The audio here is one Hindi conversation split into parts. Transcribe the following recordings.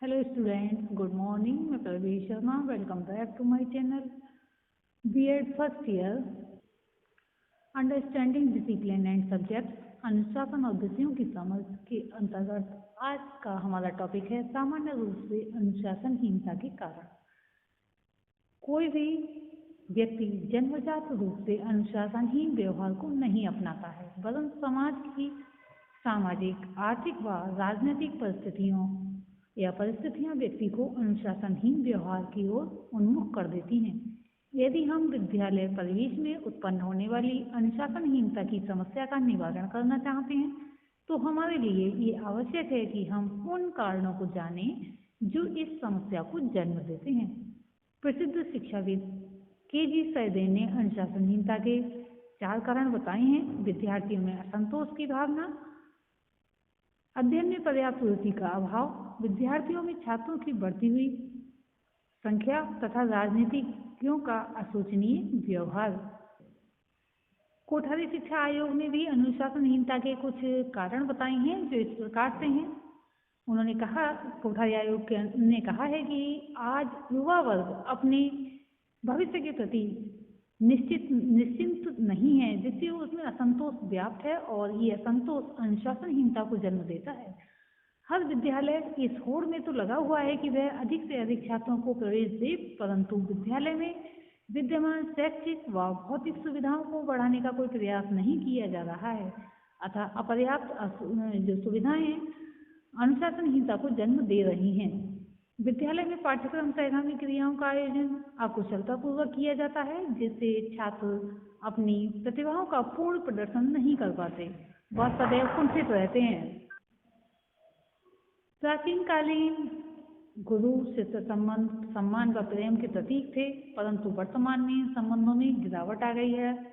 Hello students, good morning. मैं Praveen Sharma. Welcome back to my channel B Ed first year understanding discipline and subjects अनुशासन और विषयों की समझ के अंतर्गत आज का हमारा टॉपिक है सामान्य रूप से अनुशासनहीनता के कारण। कोई भी व्यक्ति जन्मजात रूप से अनुशासनहीन व्यवहार को नहीं अपनाता है, वरन समाज की सामाजिक, आर्थिक व राजनीतिक परिस्थितियां व्यक्ति को अनुशासनहीन व्यवहार की ओर उन्मुख कर देती हैं। यदि हम विद्यालय परिवेश में उत्पन्न होने वाली अनुशासनहीनता की समस्या का निवारण करना चाहते हैं, तो हमारे लिए ये आवश्यक है कि हम उन कारणों को जानें जो इस समस्या को जन्म देते हैं। प्रसिद्ध शिक्षाविद के.जी. सैयदेन ने अनुशासनहीनता के 4 कारण बताए हैं। विद्यार्थियों में असंतोष की भावना, अध्ययन में पर्याप्त रुचि का अभाव, विद्यार्थियों में छात्रों की बढ़ती हुई संख्या तथा राजनीतिज्ञों का अशोचनीय व्यवहार। कोठारी शिक्षा आयोग ने भी अनुशासनहीनता के कुछ कारण बताए हैं जो इस प्रकार से हैं। उन्होंने कहा, कोठारी आयोग ने कहा है कि आज युवा वर्ग अपने भविष्य के प्रति निश्चिंत नहीं है, जिससे उसमें असंतोष व्याप्त है और ये असंतोष अनुशासनहीनता को जन्म देता है। हर विद्यालय इस होड़ में तो लगा हुआ है कि वह अधिक से अधिक छात्रों को प्रवेश दे, परंतु विद्यालय में विद्यमान शैक्षिक व भौतिक सुविधाओं को बढ़ाने का कोई प्रयास नहीं किया जा रहा है। अतः अपर्याप्त जो सुविधाएं अनुशासनहीनता को जन्म दे रही हैं। विद्यालय में पाठ्यक्रम सहगामी क्रियाओं का आयोजन अकुशलतापूर्वक किया जाता है, जिससे छात्र अपनी प्रतिभाओं का पूर्ण प्रदर्शन नहीं कर पाते, वह सदैव कुंठित रहते हैं। प्राचीन कालीन गुरु शिष्य संबंध सम्मान व प्रेम के प्रतीक थे, परंतु वर्तमान में इन संबंधों में गिरावट आ गई है।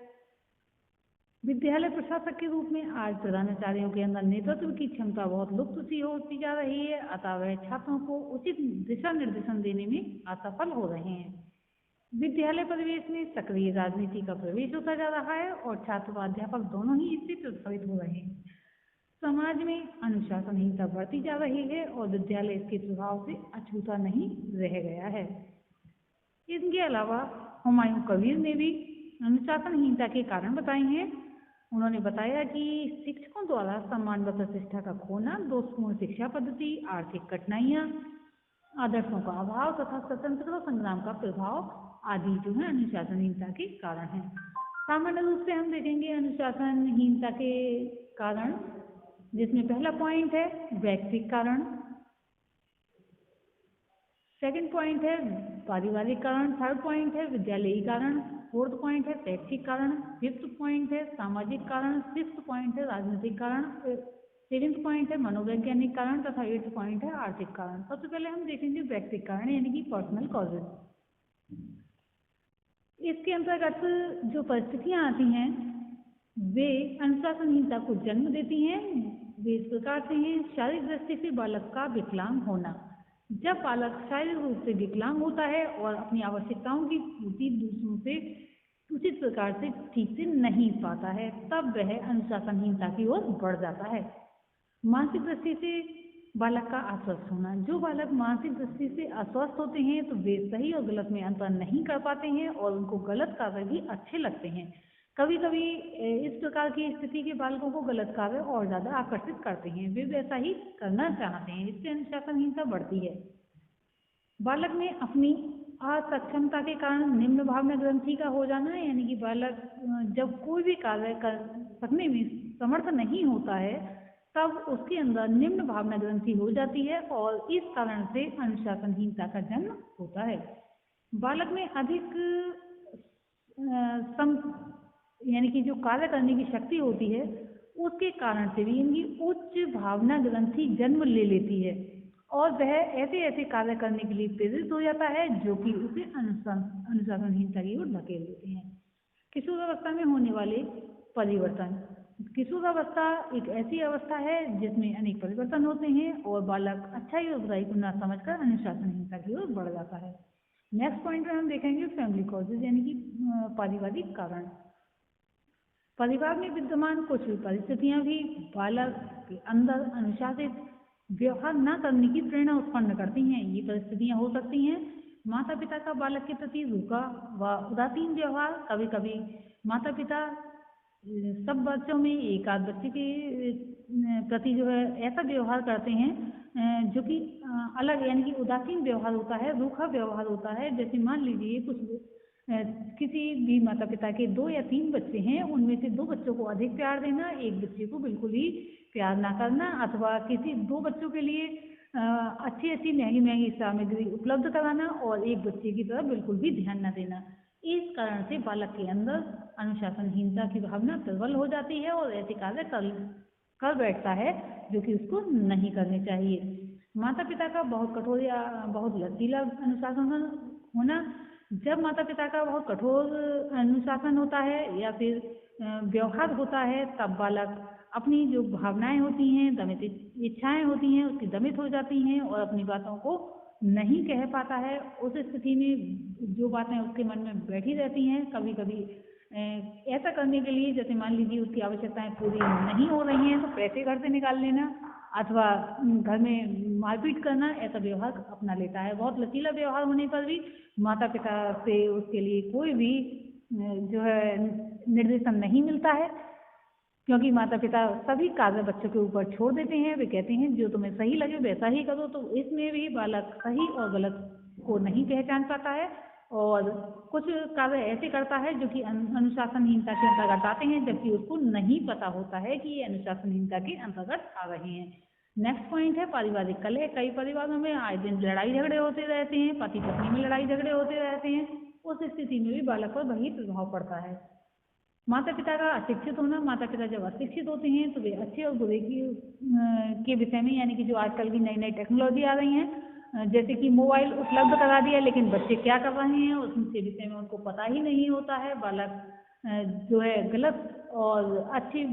विद्यालय प्रशासक के रूप में आज प्रधानाचार्यों के अंदर नेतृत्व की क्षमता बहुत लुप्त सी होती जा रही है, अतः वह छात्रों को उचित दिशा निर्देशन देने में असफल हो रहे हैं। विद्यालय परिवेश में सक्रिय राजनीति का प्रवेश होता जा रहा है और छात्र व अध्यापक दोनों ही इससे प्रभावित हो रहे हैं। समाज में अनुशासनहीनता बढ़ती जा रही है और विद्यालय इसके प्रभाव से अछूता नहीं रह गया है। इनके अलावा हुमायूं कबीर ने भी अनुशासनहीनता के कारण बताए हैं। उन्होंने बताया कि शिक्षकों द्वारा सम्मान व प्रतिष्ठा का खोना, दोषपूर्ण शिक्षा पद्धति, आर्थिक कठिनाइयाँ, आदर्शों का अभाव तथा स्वतंत्रता संग्राम का प्रभाव आदि जो है अनुशासनहीनता के कारण हैं। सामान्य रूप से हम देखेंगे अनुशासनहीनता के कारण, जिसमें पहला पॉइंट है व्यक्तिगत कारण, सेकंड पॉइंट है पारिवारिक कारण, थर्ड पॉइंट है विद्यालयी कारण, फोर्थ पॉइंट है शैक्षिक कारण, फिफ्थ पॉइंट है सामाजिक कारण, सिक्स्थ पॉइंट है राजनीतिक कारण, सेवेंथ पॉइंट है मनोवैज्ञानिक कारण तथा एट्थ पॉइंट है आर्थिक कारण। सबसे पहले हम देखेंगे व्यक्तिगत कारण यानी कि पर्सनल कॉजेज। इसके अंतर्गत जो परिस्थितियां आती हैं वे अनुशासनहीनता को जन्म देती हैं। वे इस प्रकार से हैं। शारीरिक दृष्टि से बालक का विकलांग होना। जब बालक शारीरिक रूप से विकलांग होता है और अपनी आवश्यकताओं की पूर्ति दूसरों से उचित प्रकार से ठीक से नहीं पाता है, तब वह अनुशासनहीनता की ओर बढ़ जाता है। मानसिक दृष्टि से बालक का अस्वस्थ होना। जो बालक मानसिक दृष्टि से अस्वस्थ होते हैं तो वे सही और गलत में अंतर नहीं कर पाते हैं और उनको गलत कार्य भी अच्छे लगते हैं। कभी कभी इस प्रकार की स्थिति के बालकों को गलत कार्य और ज़्यादा आकर्षित करते हैं, वे वैसा ही करना चाहते हैं। इससे अनुशासनहीनता बढ़ती है। बालक में अपनी असक्षमता के कारण निम्न भावना ग्रंथि का हो जाना, यानी कि बालक जब कोई भी कार्य कर सकने में समर्थ नहीं होता है, तब उसके अंदर निम्न भावना ग्रंथि हो जाती है और इस कारण से अनुशासनहीनता का जन्म होता है। बालक में अधिक यानी कि जो कार्य करने की शक्ति होती है उसके कारण से भी इनकी उच्च भावना ग्रंथि जन्म ले लेती है और वह ऐसे ऐसे कार्य करने के लिए प्रेरित हो जाता है जो कि उसे अनुशासनहीनता की ओर धकेल देते हैं। किशोरावस्था में होने वाले परिवर्तन। किशोरावस्था एक ऐसी अवस्था है जिसमें अनेक परिवर्तन होते हैं और बालक अच्छाई और बुराई को ना समझकर अनुशासनहीनता की ओर बढ़ जाता है। नेक्स्ट पॉइंट में हम देखेंगे फैमिली कॉजेज यानी कि पारिवारिक कारण। परिवार में विद्यमान कुछ परिस्थितियां भी बालक के अंदर अनुशासित व्यवहार न करने की प्रेरणा उत्पन्न करती हैं। ये परिस्थितियां हो सकती हैं माता पिता का बालक के प्रति रूखा व उदासीन व्यवहार। कभी कभी माता पिता सब बच्चों में एक आध बच्चे के प्रति जो है ऐसा व्यवहार करते हैं जो कि अलग, यानी कि उदासीन व्यवहार होता है, रूखा व्यवहार होता है। जैसे मान लीजिए किसी भी माता पिता के 2 या 3 बच्चे हैं, उनमें से 2 बच्चों को अधिक प्यार देना, एक बच्चे को बिल्कुल ही प्यार ना करना, अथवा किसी 2 बच्चों के लिए अच्छी अच्छी महंगी महंगी सामग्री उपलब्ध कराना और एक बच्चे की तरफ बिल्कुल भी ध्यान न देना। इस कारण से बालक के अंदर अनुशासनहीनता की भावना प्रबल हो जाती है और ऐसे कार्य कर बैठता है जो कि उसको नहीं करने चाहिए। माता पिता का बहुत कठोर या बहुत लचीला अनुशासन होना। जब माता पिता का बहुत कठोर अनुशासन होता है या फिर व्यवहार होता है, तब बालक अपनी जो भावनाएं होती हैं, दमित इच्छाएं होती हैं, उसकी दमित हो जाती हैं और अपनी बातों को नहीं कह पाता है। उस स्थिति में जो बातें उसके मन में बैठी रहती हैं, कभी कभी ऐसा करने के लिए, जैसे मान लीजिए उसकी आवश्यकताएं पूरी नहीं हो रही हैं तो पैसे घर से निकाल लेना अथवा घर में मारपीट करना, ऐसा व्यवहार अपना लेता है। बहुत लचीला व्यवहार होने पर भी माता पिता से उसके लिए कोई भी जो है निर्देशन नहीं मिलता है, क्योंकि माता पिता सभी कार्य बच्चों के ऊपर छोड़ देते हैं। वे कहते हैं जो तुम्हें सही लगे वैसा ही करो। तो इसमें भी बालक सही और गलत को नहीं पहचान पाता है और कुछ कार्य ऐसे करता है जो कि अनुशासनहीनता के अंतर्गत आते हैं, जबकि उसको नहीं पता होता है कि ये अनुशासनहीनता के अंतर्गत आ रहे हैं। नेक्स्ट पॉइंट है पारिवारिक कलह। कई परिवारों में आए दिन लड़ाई झगड़े होते रहते हैं, पति पत्नी में लड़ाई झगड़े होते रहते हैं। उस स्थिति में भी बालक पर वही प्रभाव पड़ता है। माता पिता का अशिक्षित होना। माता पिता जब अशिक्षित होते हैं तो वे अच्छे और बुरे के विषय में, यानी कि जो आजकल की नई नई टेक्नोलॉजी आ रही हैं, जैसे कि मोबाइल उपलब्ध करा दिया, लेकिन बच्चे क्या कर रहे हैं उसके विषय में उनको पता ही नहीं होता है। बालक जो है गलत और अच्छी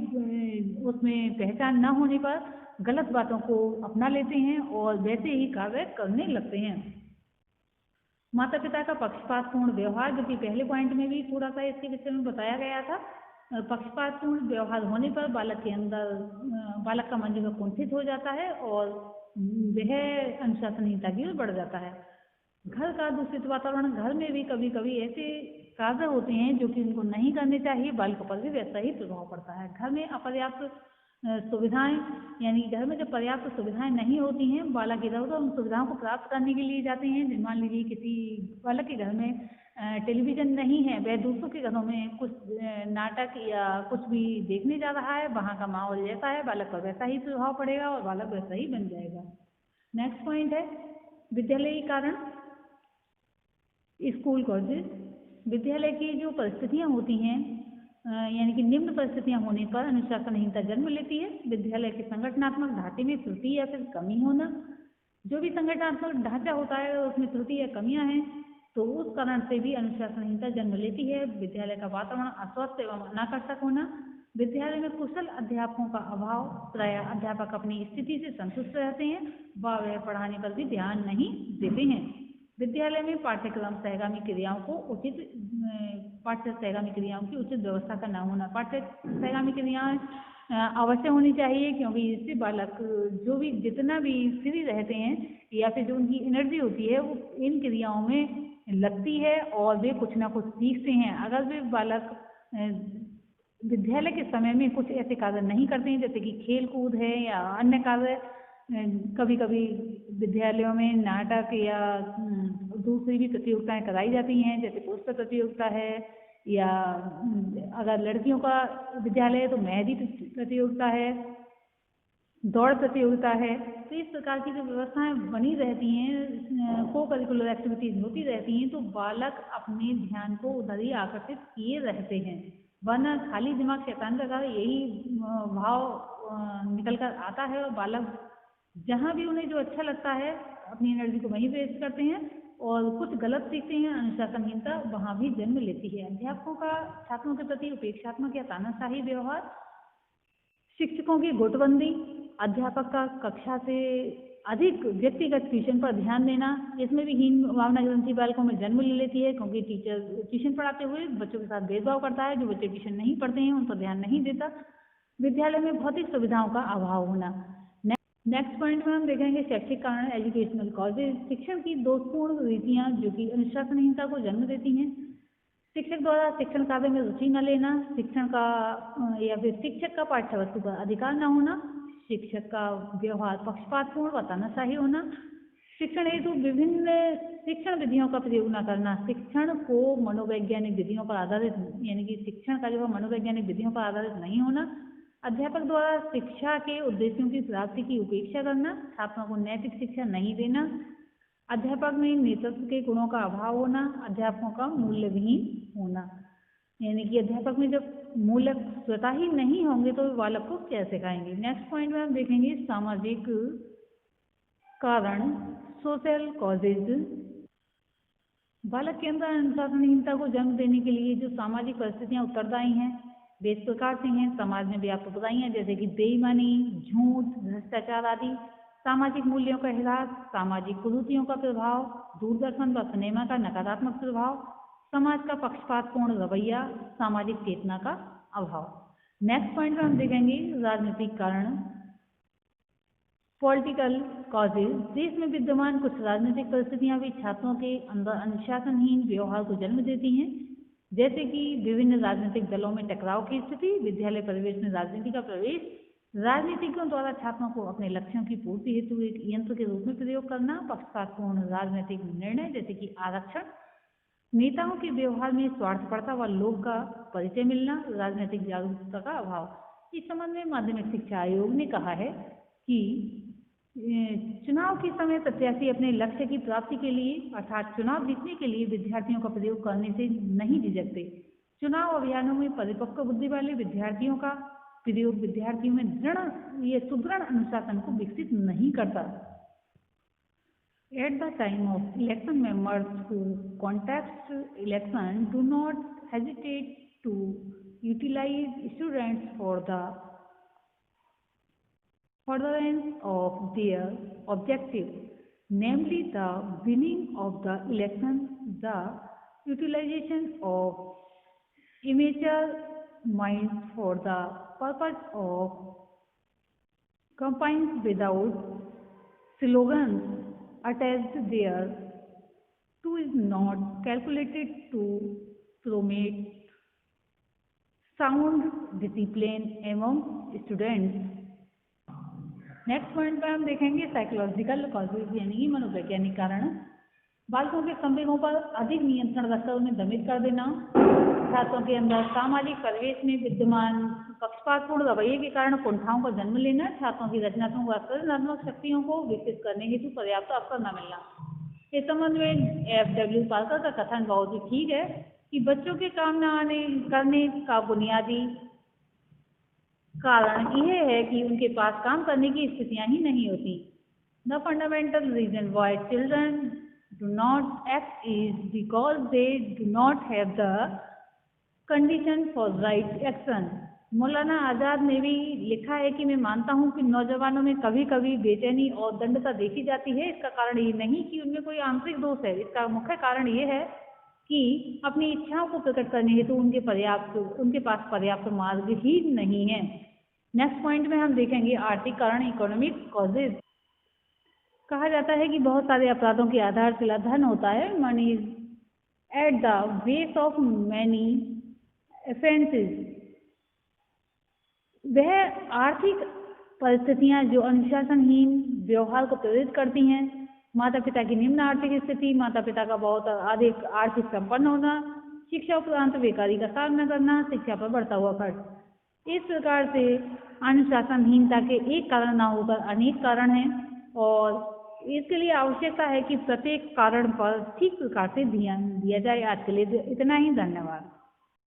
उसमें पहचान न होने पर गलत बातों को अपना लेते हैं और वैसे ही कार्य करने लगते हैं। माता पिता का पक्षपातपूर्ण व्यवहार, जो कि पहले पॉइंट में भी थोड़ा सा इसके विषय में बताया गया था। पक्षपातपूर्ण व्यवहार होने पर बालक का मन जो है कुंठित हो जाता है और वह अनुशासनहीनता की ओर बढ़ जाता है। घर का दूषित वातावरण। घर में भी कभी कभी ऐसे कार्य होते हैं जो कि उनको नहीं करने चाहिए, बालकों पर भी वैसा ही प्रभाव पड़ता है। घर में अपर्याप्त सुविधाएं, यानी घर में जब पर्याप्त सुविधाएं नहीं होती हैं, बालक इधर उधर उन सुविधाओं को प्राप्त करने के लिए जाते हैं। मान लीजिए किसी बालक के घर में टेलीविज़न नहीं है, वह दूसरों के घरों में कुछ नाटक या कुछ भी देखने जा रहा है, वहाँ का माहौल जैसा है बालक पर वैसा ही प्रभाव पड़ेगा और बालक वैसा ही बन जाएगा। नेक्स्ट पॉइंट है विद्यालयी कारण। स्कूल कॉलेज विद्यालय की जो परिस्थितियाँ होती हैं, यानी कि निम्न परिस्थितियां होने पर अनुशासनहीनता जन्म लेती है। विद्यालय के संगठनात्मक ढांचे में त्रुटि या फिर कमी होना। जो भी संगठनात्मक ढांचा होता है उसमें त्रुटि या कमियां हैं तो उस कारण से भी अनुशासनहीनता जन्म लेती है। विद्यालय का वातावरण अस्वस्थ एवं अनाकर्षक होना। विद्यालय में कुशल अध्यापकों का अभाव। प्रायः अध्यापक अपनी स्थिति से संतुष्ट रहते हैं, वह पढ़ाने पर भी ध्यान नहीं देते हैं। विद्यालय में पाठ्य सहगामी क्रियाओं की उचित व्यवस्था का न होना। पाठ्य सहगामी क्रियाएं अवश्य होनी चाहिए, क्योंकि इससे बालक जितना भी फ्री रहते हैं या फिर जो उनकी एनर्जी होती है वो इन क्रियाओं में लगती है और वे कुछ ना कुछ सीखते हैं। अगर वे बालक विद्यालय के समय में कुछ ऐसे कार्य नहीं करते हैं, जैसे कि खेल कूद है या अन्य कार्य, कभी कभी विद्यालयों में नाटक या दूसरी भी प्रतियोगिताएं कराई जाती हैं, जैसे पोस्टर प्रतियोगिता है या अगर लड़कियों का विद्यालय है तो मेहंदी प्रतियोगिता है, दौड़ प्रतियोगिता है। तो इस प्रकार की जो व्यवस्थाएं बनी रहती हैं, को करिकुलर एक्टिविटीज होती रहती हैं, तो बालक अपने ध्यान को उधर ही आकर्षित किए रहते हैं। वरना खाली दिमाग शैतान का यही भाव निकल कर आता है और बालक जहाँ भी उन्हें जो अच्छा लगता है अपनी एनर्जी को वहीं वेस्ट करते हैं और कुछ गलत सीखते हैं। अनुशासनहीनता वहाँ भी जन्म लेती है। अध्यापकों का छात्रों के प्रति उपेक्षात्मक या तानाशाही व्यवहार। शिक्षकों की गुटबंदी। अध्यापक का कक्षा से अधिक व्यक्तिगत ट्यूशन पर ध्यान देना, इसमें भी हीन भावना ग्रंथि बालकों में जन्म ले लेती है, क्योंकि टीचर ट्यूशन पढ़ाते हुए बच्चों के साथ भेदभाव करता है। जो बच्चे ट्यूशन नहीं पढ़ते हैं उन पर ध्यान नहीं देता। विद्यालय में भौतिक सुविधाओं का अभाव होना। नेक्स्ट पॉइंट में हम देखेंगे शैक्षिक कारण, एजुकेशनल कॉजेज। शिक्षण की दोषपूर्ण रीतियाँ जो कि अनुशासनहीनता को जन्म देती हैं। शिक्षक द्वारा शिक्षण कार्य में रुचि न लेना, शिक्षण का या फिर शिक्षक का पाठ्य वस्तु पर अधिकार न होना, शिक्षक का व्यवहार पक्षपातपूर्ण व तानाशाही होना, शिक्षण हेतु विभिन्न शिक्षण विधियों का प्रयोग न करना, शिक्षण को मनोवैज्ञानिक विधियों पर आधारित यानी कि शिक्षण का जो है मनोवैज्ञानिक विधियों पर आधारित नहीं होना, अध्यापक द्वारा शिक्षा के उद्देश्यों की प्राप्ति की उपेक्षा करना, छात्रों को नैतिक शिक्षा नहीं देना, अध्यापक में नेतृत्व के गुणों का अभाव होना, अध्यापकों का मूल्य विहीन होना। यानी कि अध्यापक में जब मूल्य स्वतः ही नहीं होंगे तो बालक को क्या सिखाएंगे। नेक्स्ट पॉइंट में हम देखेंगे सामाजिक कारण, सोशल कॉजेज। बालक के अंदर अनुशासनहीनता को जन्म देने के लिए जो सामाजिक परिस्थितियां उत्तरदायी हैं वे इस प्रकार से हैं। समाज में व्याप्त बुराइयां जैसे कि बेईमानी, झूठ, भ्रष्टाचार आदि, सामाजिक मूल्यों का ह्रास, सामाजिक कुरीतियों का प्रभाव, दूरदर्शन व सिनेमा का नकारात्मक प्रभाव, समाज का पक्षपातपूर्ण रवैया, सामाजिक चेतना का अभाव। नेक्स्ट पॉइंट में हम देखेंगे राजनीतिक कारण, पॉलिटिकल कॉजेज। देश में विद्यमान कुछ राजनीतिक परिस्थितियां भी छात्रों के अंदर अनुशासनहीन व्यवहार को जन्म देती हैं, जैसे कि विभिन्न राजनीतिक दलों में टकराव की स्थिति, विद्यालय परिवेश में राजनीति का प्रवेश, राजनीतिज्ञों द्वारा छात्रों को अपने लक्ष्यों की पूर्ति हेतु एक यंत्र के रूप में प्रयोग करना, पक्षपातपूर्ण राजनीतिक निर्णय जैसे कि आरक्षण, नेताओं के व्यवहार में स्वार्थपरता व लोभ का परिचय मिलना, राजनीतिक जागरूकता का अभाव। इस संबंध में माध्यमिक शिक्षा आयोग ने कहा है कि चुनाव के समय प्रत्याशी अपने लक्ष्य की प्राप्ति के लिए अर्थात चुनाव जीतने के लिए विद्यार्थियों का प्रयोग करने से नहीं झिझकते। चुनाव अभियानों में परिपक्व बुद्धि वाले विद्यार्थियों का प्रयोग विद्यार्थियों में सुदृढ़ अनुशासन को विकसित नहीं करता। At the time of election, members who contest election do not hesitate to utilize students for the furtherance of their objective, namely the winning of the election. The utilization of immature minds for the purpose of campaigns without slogans attached there to is not calculated to promote sound discipline among students. Next point पर हम देखेंगे साइकोलॉजिकल कॉजेज यानी कि मनोवैज्ञानिक कारण। बालकों के संवेगों पर अधिक नियंत्रण रखकर उन्हें दमित कर देना, छात्रों के अंदर सामाजिक परिवेश में विद्यमान पक्षपातपूर्ण रवैये के कारण कुंठाओं का जन्म लेना, छात्रों की रचनात्मक व सृजनात्मक शक्तियों को विकसित करने हेतु पर्याप्त अवसर न मिलना। इस संबंध में F.W. पार्कर का कथन बहुत ही ठीक है कि बच्चों के काम न आने करने का बुनियादी कारण यह है कि उनके पास काम करने की स्थितियां ही नहीं होती। The fundamental reason why children do not act is because they do not have the condition for right action. Maulana Azad ने भी लिखा है कि मैं मानता हूं कि नौजवानों में कभी कभी बेचैनी और दंडता देखी जाती है। इसका कारण ये नहीं कि उनमें कोई आंतरिक दोष है, इसका मुख्य कारण ये है कि अपनी इच्छाओं को प्रकट करने हेतु उनके पास पर्याप्त मार्ग ही नहीं है। नेक्स्ट पॉइंट में हम देखेंगे आर्थिक कारण, इकोनॉमिक कॉजेज। कहा जाता है कि बहुत सारे अपराधों की आधारशिला धन होता है। Money is at the base of many offences. वह आर्थिक परिस्थितियां जो अनुशासनहीन व्यवहार को प्रेरित करती हैं, माता पिता की निम्न आर्थिक स्थिति, माता पिता का बहुत अधिक आर्थिक संपन्न होना, शिक्षा उपरांत बेकारी का सामना करना, शिक्षा पर बढ़ता हुआ खर्च। इस प्रकार से अनुशासनहीनता के एक कारण न होकर अनेक कारण हैं और इसके लिए आवश्यकता है कि प्रत्येक कारण पर ठीक प्रकार से ध्यान दिया जाए। आज के लिए इतना ही, धन्यवाद।